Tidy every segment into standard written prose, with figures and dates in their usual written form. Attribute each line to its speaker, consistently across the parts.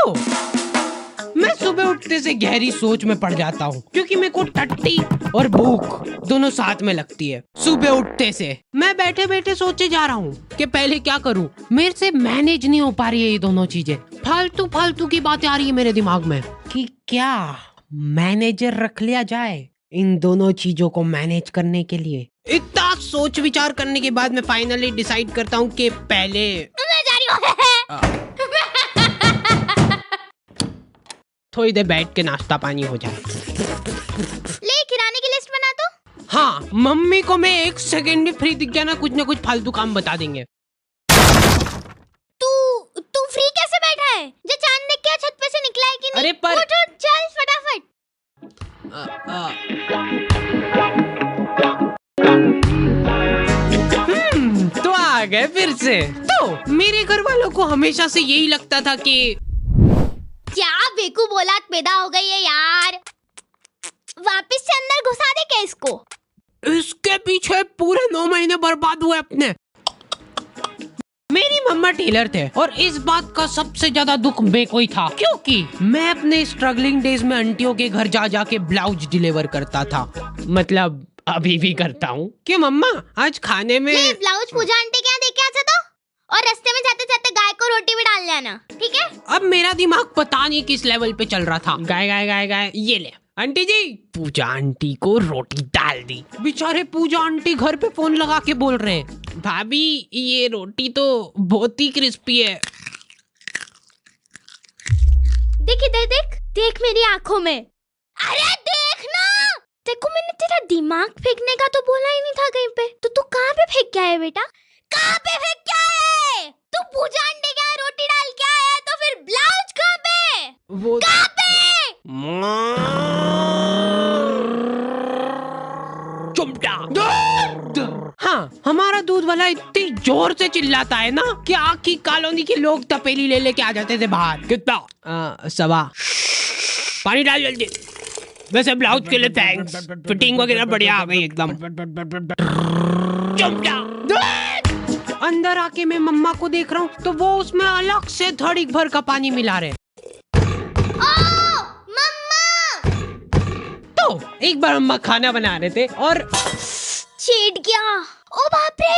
Speaker 1: तो मैं सुबह उठते से गहरी सोच में पड़ जाता हूँ, क्योंकि मेरे को टट्टी और भूख दोनों साथ में लगती है। सुबह उठते से मैं बैठे बैठे सोचे जा रहा हूँ कि पहले क्या करूँ। मेरे से मैनेज नहीं हो पा रही है ये दोनों चीजें। फालतू फालतू की बातें आ रही है मेरे दिमाग में कि क्या मैनेजर रख लिया जाए इन दोनों चीजों को मैनेज करने के लिए। इतना सोच विचार करने के बाद मैं फाइनली डिसाइड करता हूँ कि पहले
Speaker 2: मैं जा रही हूँ।
Speaker 1: थोड़ी देर बैठ के नाश्ता पानी हो जाए।
Speaker 2: ले किराने की लिस्ट बना दो।
Speaker 1: हाँ, मम्मी को मैं 1 सेकंड भी फ्री दिख गया ना, कुछ ना कुछ फालतू काम बता देंगे।
Speaker 2: तू फ्री कैसे बैठा है? जो चांद देख के छत पे से निकला है कि नहीं?
Speaker 1: अरे पर
Speaker 2: उठ चल फटाफट।
Speaker 1: तो आ गए फिर से। तो मेरे घर वालों को हमेशा से यही लगता था कि
Speaker 2: क्या बेकूफ औलाद पैदा हो गई है यार। वापस से अंदर घुसा दे क्या इसको?
Speaker 1: इसके पीछे पूरे 9 महीने बर्बाद हुए अपने। मेरी मम्मा टेलर थे और इस बात का सबसे ज्यादा दुख मेरे को ही था, क्योंकि मैं अपने स्ट्रगलिंग डेज में आंटियों के घर जा जाके ब्लाउज डिलीवर करता था। मतलब अभी भी करता हूँ। कि मम्मा आज खाने में
Speaker 2: ब्लाउज पूजा आंटी क्या दे के आता था, और रास्ते में जाते जाते गाय को रोटी भी डाल लेना, ठीक है?
Speaker 1: अब मेरा दिमाग पता नहीं किस लेवल पे चल रहा था। गाय गाय गाय गाय, ये ले आंटी जी। पूजा आंटी को रोटी डाल दी। बेचारे पूजा आंटी घर पे फोन लगा के बोल रहे हैं, भाभी ये रोटी तो बहुत ही क्रिस्पी है।
Speaker 2: देख इधर, देख देख मेरी आंखों में। अरे देख ना, देखो मैंने तेरा दिमाग फेंकने का तो बोला ही नहीं था कहीं पे। तो तू कहाँ पे फेंक के आया बेटा? कहाँ पे फेंक के आया है? तू पूजा आंटी के यहाँ रोटी डाल के आया है, तो फिर ब्लाउज कहाँ पे?
Speaker 1: वो
Speaker 2: कहाँ पे?
Speaker 1: हाँ, हमारा दूध वाला इतनी जोर से चिल्लाता है ना कि आखी कॉलोनी के लोग तपेली ले लेके आ जाते थे बाहर। कितना? 1.25। पानी डाल जल्दी। वैसे ब्लाउज के लिए थैंक्स, फिटिंग वगैरह बढ़िया आ गई एकदम। अंदर आके मैं मम्मा को देख रहा हूँ तो वो उसमें अलग से धड़क भर का पानी मिला रहे। तो एक बार मम्मा खाना बना रहे थे और
Speaker 2: छेड़ गया। ओ बाप रे,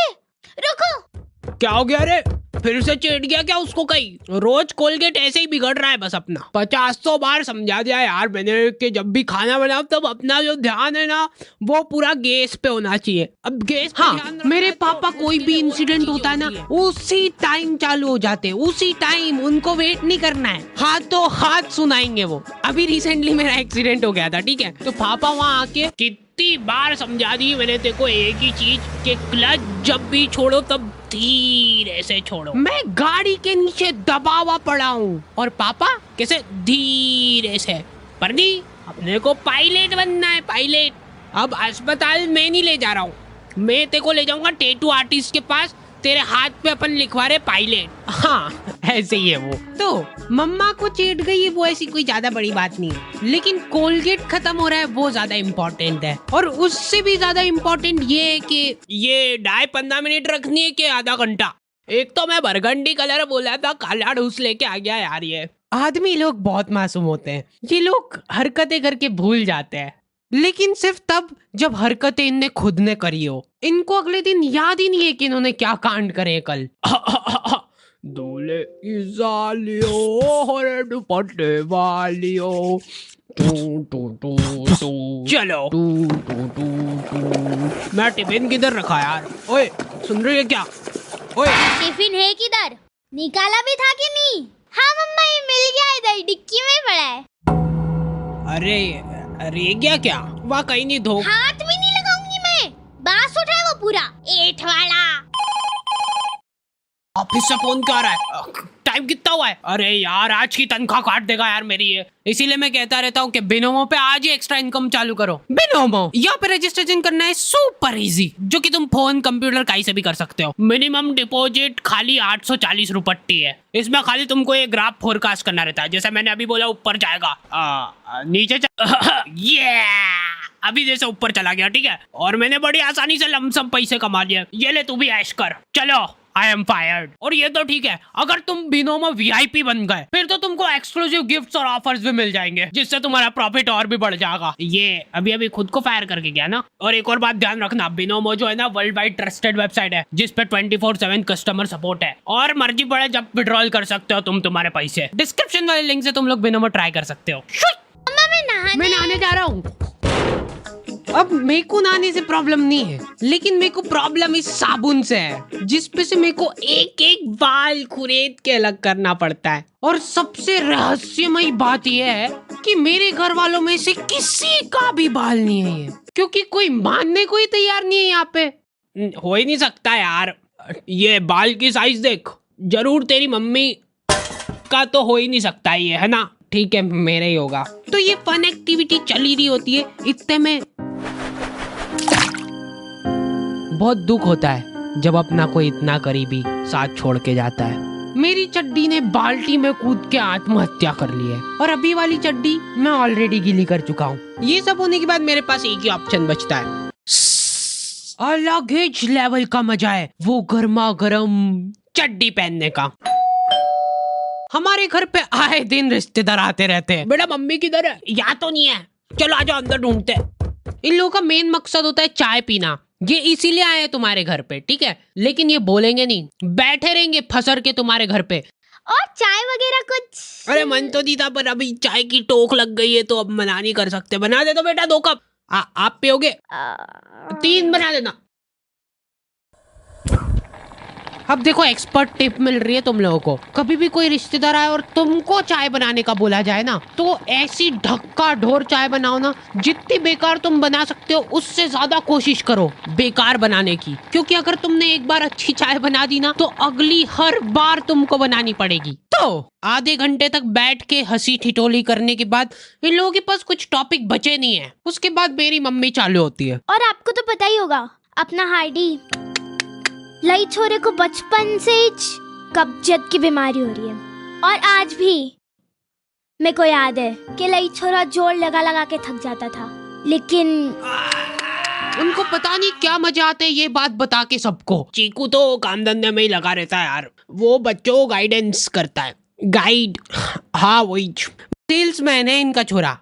Speaker 2: रुको।
Speaker 1: क्या हो गया रे? फिर से चेट गया क्या उसको? कहीं रोज कोलगेट ऐसे ही बिगड़ रहा है बस अपना। 50 बार समझा दिया यार मैंने कि जब भी खाना बनाओ तब अपना जो ध्यान है ना वो पूरा गैस पे होना चाहिए। अब गैस पे हाँ, मेरे पापा कोई भी इंसिडेंट होता है ना उसी टाइम चालू हो जाते हैं, उसी टाइम। उनको वेट नहीं करना है, हाथों हाथ सुनाएंगे वो। अभी रिसेंटली मेरा एक्सीडेंट हो गया था, ठीक है? तो पापा वहाँ आके कितनी बार समझा दी मैंने तेरे को एक ही चीज कि क्लच जब भी छोड़ो तब धीरे से छोड़ो। मैं गाड़ी के नीचे दबा हुआ पड़ा हूँ और पापा कैसे धीरे से। पर नहीं, अपने को पायलट बनना है, पायलट। अब अस्पताल में नहीं ले जा रहा हूँ, मैं तेरे को ले जाऊंगा टैटू आर्टिस्ट के पास। तेरे हाथ पे अपन लिखवा रहे पायलट। हाँ ऐसे ही है वो। तो मम्मा को चेट गई वो ऐसी कोई ज्यादा बड़ी बात नहीं है, लेकिन कोलगेट खत्म हो रहा है वो ज्यादा इम्पोर्टेंट है। और उससे भी ज्यादा इम्पोर्टेंट ये है कि ये डाई 15 मिनट रखनी है कि आधा घंटा। एक तो मैं बरगंडी कलर बोला था, काला ढूस लेके आ गया यार। ये आदमी लोग बहुत मासूम होते हैं, ये लोग हरकतें करके भूल जाते हैं, लेकिन सिर्फ तब जब हरकतें इनने खुद ने करी हो। इनको अगले दिन याद ही नहीं है कि इन्होंने क्या कांड करे कल। दूल्हे की सालियों हरे दुपट्टे वालियों, चलो। मैं टिफिन किधर रखा यार? ओए सुन रही है क्या? ओए
Speaker 2: टिफिन है किधर? निकाला भी था कि नहीं? हाँ मम्मा, ये मिल गया, इधर डिक्की में पड़ा है।
Speaker 1: अरे क्या क्या? वहाँ कहीं नहीं धो।
Speaker 2: हाथ भी नहीं लगाऊंगी मैं, बांस उठा है वो पूरा एठ वाला।
Speaker 1: ऑफिस से फोन क्यों आ रहा है? टाइम कितना हुआ है? अरे यार आज की तनख्वाह काट देगा यार मेरी ये। इसीलिए मैं कहता रहता हूँ कि बिनोमो पे आज ही एक्स्ट्रा इनकम चालू करो। बिनोमो यहाँ पे रजिस्ट्रेशन करना है सुपर इजी, जो कि तुम फोन कंप्यूटर कहीं से भी कर सकते हो। मिनिमम डिपॉजिट खाली 840 रुपट्टी है। इसमें खाली तुमको एक ग्राफ फोरकास्ट करना रहता है, जैसे मैंने अभी बोला ऊपर जाएगा, नीचे ये अभी जैसे ऊपर चला गया, ठीक है? और मैंने बड़ी आसानी से लमसम पैसे कमा लिए। ये ले तू भी ऐश कर। चलो आई एम फायर्ड। और ये तो ठीक है, अगर तुम बिनोमो वीआईपी बन गए फिर तो तुमको एक्सक्लूसिव गिफ्ट्स और ऑफर्स भी मिल जाएंगे, जिससे तुम्हारा प्रॉफिट और भी बढ़ जाएगा। ये अभी खुद को फायर करके गया ना। और एक और बात ध्यान रखना, बिनोमो जो है ना वर्ल्ड वाइड ट्रस्टेड वेबसाइट है, जिसपे 24/7 कस्टमर सपोर्ट है, और मर्जी पड़े जब विड्रॉल कर सकते हो तुम तुम्हारे पैसे। डिस्क्रिप्शन वाले लिंक से तुम लोग बिनोमो ट्राई कर सकते हो।
Speaker 2: मैं
Speaker 1: नहाने जा रहा हूँ। अब मेरे को नहाने से प्रॉब्लम नहीं है, लेकिन मेरे को प्रॉब्लम इस साबुन से है, जिसपे से मेरे को एक एक बाल खुरेद के अलग करना पड़ता है। और सबसे रहस्यमयी बात यह है कि मेरे घर वालों में से किसी का भी बाल नहीं है ये, क्योंकि कोई मानने को ही तैयार नहीं है यहाँ पे। हो ही नहीं सकता यार, ये बाल की साइज देख, जरूर तेरी मम्मी का तो हो ही नहीं सकता ये, है ना? ठीक है, मेरा ही होगा। तो ये फन एक्टिविटी चल ही रही होती है, इतने में बहुत दुख होता है जब अपना कोई इतना करीबी साथ छोड़ के जाता है। मेरी चड्डी ने बाल्टी में कूद के आत्महत्या कर ली है, और अभी वाली चड्डी मैं ऑलरेडी गीली कर चुका हूँ। ये सब होने के बाद मेरे पास एक ही ऑप्शन बचता है, अलग ही लेवल का मजा है वो गर्मा गर्म चड्डी पहनने का। हमारे घर पे आए दिन रिश्तेदार आते रहते हैं। बेटा मम्मी किधर है? या तो नहीं है, चलो आ जाओ अंदर ढूंढते हैं। इन लोगों का मेन मकसद होता है चाय पीना। ये इसीलिए आए हैं तुम्हारे घर पे, ठीक है? लेकिन ये बोलेंगे नहीं, बैठे रहेंगे फसर के तुम्हारे घर पे।
Speaker 2: और चाय वगैरह कुछ?
Speaker 1: अरे मन तो नहीं था, पर अभी चाय की टोक लग गई है तो अब मना नहीं कर सकते। बना दे तो बेटा 2 कप। आप पियोगे? 3 बना देना। अब देखो एक्सपर्ट टिप मिल रही है तुम लोगों को। कभी भी कोई रिश्तेदार आए और तुमको चाय बनाने का बोला जाए ना, तो ऐसी ढक्का ढोर चाय बनाओ ना, जितनी बेकार तुम बना सकते हो उससे ज्यादा कोशिश करो बेकार बनाने की। क्योंकि अगर तुमने एक बार अच्छी चाय बना दी ना, तो अगली हर बार तुमको बनानी पड़ेगी। तो आधे घंटे तक बैठ के हंसी ठिठोली करने के बाद इन लोगों के पास कुछ टॉपिक बचे नहीं है। उसके बाद मेरी मम्मी चालू होती है।
Speaker 2: और आपको तो पता ही होगा, अपना हार्डी लई छोरे को बचपन से ही कब्जियत की बीमारी हो रही है। और आज भी मेरे को याद है कि लई छोरा जोर लगा लगा के थक जाता था, लेकिन
Speaker 1: उनको पता नहीं क्या मजा आता है ये बात बता के सबको। चीकू तो काम धंधे में ही लगा रहता है यार, वो बच्चों को गाइडेंस करता है। गाइड, हाँ वही सेल्समैन है इनका छोरा।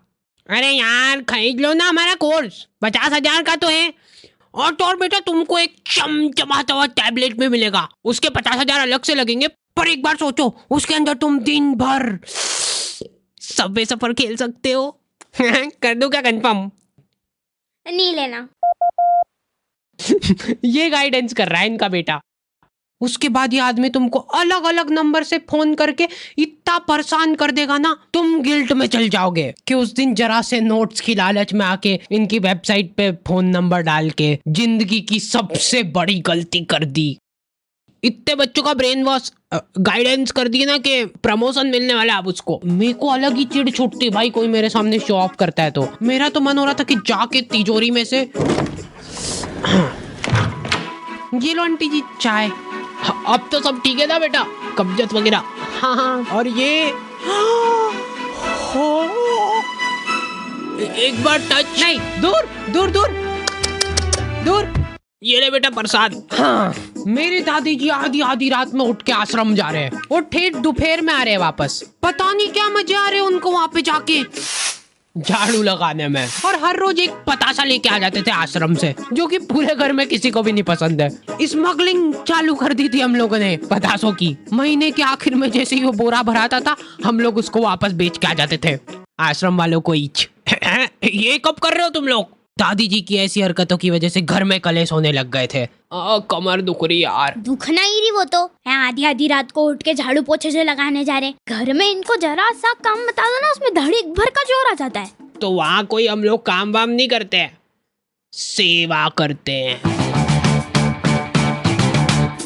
Speaker 1: अरे यार खरीद लो ना हमारा कोर्स, 50,000 का तो है। और बेटा तुमको एक चमचमाता हुआ टैबलेट भी मिलेगा, उसके 50,000 अलग से लगेंगे। पर एक बार सोचो, उसके अंदर तुम दिन भर सबवे सफर खेल सकते हो। कर दूं क्या कंफर्म?
Speaker 2: नहीं लेना।
Speaker 1: ये गाइडेंस कर रहा है इनका बेटा। उसके बाद ये आदमी तुमको अलग अलग नंबर से फोन करके इतना परेशान कर देगा ना, तुम गिल्ट में चल जाओगे कि उस दिन जरा से नोट्स की लालच में आके इनकी वेबसाइट पे फोन नंबर डाल के जिंदगी की सबसे बड़ी गलती कर दी। इतने बच्चों का ब्रेन वॉश गाइडेंस कर दी ना कि प्रमोशन मिलने वाला है अब उसको। मेरे को अलग ही चिढ़ छुटती भाई, कोई मेरे सामने शो ऑफ करता है तो। मेरा तो मन हो रहा था कि जाके तिजोरी में से ये लो आंटी जी चाय। अब तो सब ठीक है ना बेटा, कब्जियत वगैरह? हाँ हाँ। और ये एक बार टच नहीं, दूर दूर दूर दूर। ये ले बेटा प्रसाद। हाँ, मेरी दादी जी आधी रात में उठ के आश्रम जा रहे हैं और ठेठ दोपहर में आ रहे हैं वापस। पता नहीं क्या मजे आ रहे हैं उनको वहाँ पे जाके झाड़ू लगाने में। और हर रोज एक पतासा लेके आ जाते थे आश्रम से, जो कि पूरे घर में किसी को भी नहीं पसंद है। स्मगलिंग चालू कर दी थी हम लोगों ने पतासों की। महीने के आखिर में जैसे ही वो बोरा भराता था, हम लोग उसको वापस बेच के आ जाते थे आश्रम वालों को ईच। ये कब कर रहे हो तुम लोग? दादी जी की ऐसी हरकतों की वजह से घर में कलेश होने लग गए थे। कमर दुख रही यार।
Speaker 2: दुखना ही रही वो तो। आधी रात को उठ के झाड़ू पोछे से लगाने जा रहे। घर में इनको जरा सा काम बता दो ना, उसमें धड़ीक भर का जोर आ जाता है।
Speaker 1: तो वहाँ कोई हम लोग काम वाम नहीं करते हैं, सेवा करते हैं।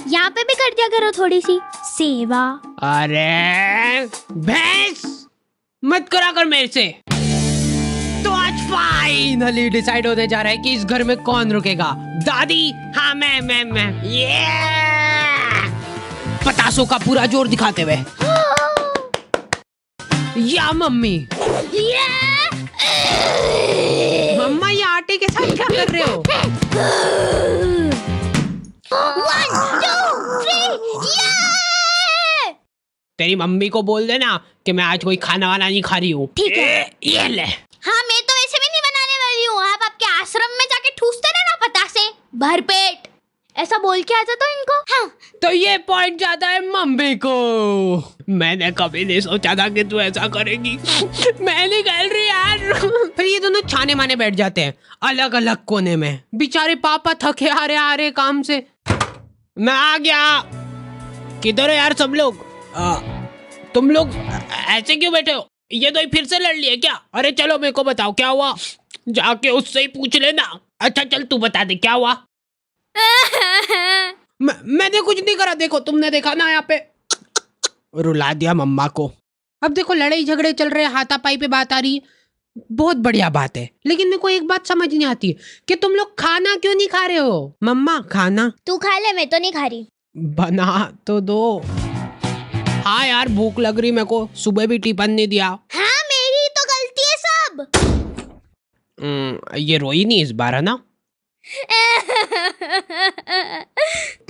Speaker 2: यहाँ पे भी कर दिया करो थोड़ी सी सेवा।
Speaker 1: अरे भैंस मत करा कर मेरे से। तो आज फाइनली डिसाइड होने जा रहा है कि इस घर में कौन रुकेगा। दादी? हाँ मैं ये पतासों का पूरा जोर दिखाते हुए। या मम्मी? मम्मा ये आटे के साथ क्या कर रहे हो?
Speaker 2: 1 2 3
Speaker 1: तेरी मम्मी को बोल देना कि मैं आज कोई खाना वाना नहीं खा रही हूँ।
Speaker 2: ठीक है।
Speaker 1: ये ले।
Speaker 2: हाँ, मैं तो वैसे भी नहीं बनाने वाली हूँ। आप आपके आश्रम में जाके ठूसते ना पतासे भरपेट, ऐसा बोल के आ जाता इनको। हाँ,
Speaker 1: तो ये पॉइंट जाता है मम्मी को। मैंने कभी नहीं सोचा था कि तू ऐसा करेगी। मैं नहीं खेल रही यार। फिर ये दोनों छाने माने बैठ जाते हैं अलग अलग कोने में। बेचारे पापा थके आ रहे काम से। मैं आ गया। किधर हो यार सब लोग? तुम लोग ऐसे क्यों बैठे हो? ये तो फिर से लड़ लिए क्या? अरे चलो मेरे को बताओ क्या हुआ, जाके उससे ही पूछ लेना। अच्छा चल तू बता दे क्या हुआ। मैंने कुछ नहीं करा, देखो तुमने देखा ना यहाँ पे। रुला दिया मम्मा को। अब देखो लड़ाई झगड़े चल रहे, हाथापाई पे बात आ रही है, बहुत बढ़िया बात है। लेकिन मेरे को एक बात समझ नहीं आती कि तुम लोग खाना क्यों नहीं खा रहे हो? मम्मा खाना
Speaker 2: तू खा ले, मैं तो नहीं खा रही।
Speaker 1: बना तो दो। हाँ यार भूख लग रही मेरे को, सुबह भी टिफिन नहीं दिया।
Speaker 2: हाँ, मेरी तो गलती है सब।
Speaker 1: ये रोई नहीं इस बार है ना?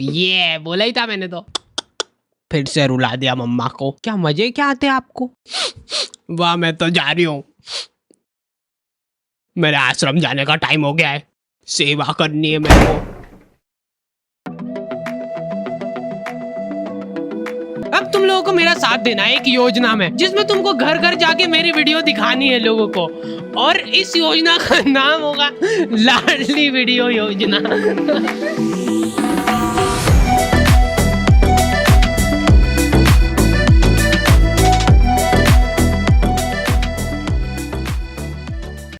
Speaker 1: ये बोला ही था मैंने तो। फिर से रुला दिया मम्मा को। क्या मजे क्या आते हैं आपको? वाह, मैं तो जा रही हूँ। मेरे आश्रम जाने का टाइम हो गया है, सेवा करनी है मेरे को। अब तुम लोगों को मेरा साथ देना है एक योजना में, जिसमें तुमको घर घर जाके मेरी वीडियो दिखानी है लोगों को। और इस योजना का नाम होगा लाडली वीडियो योजना।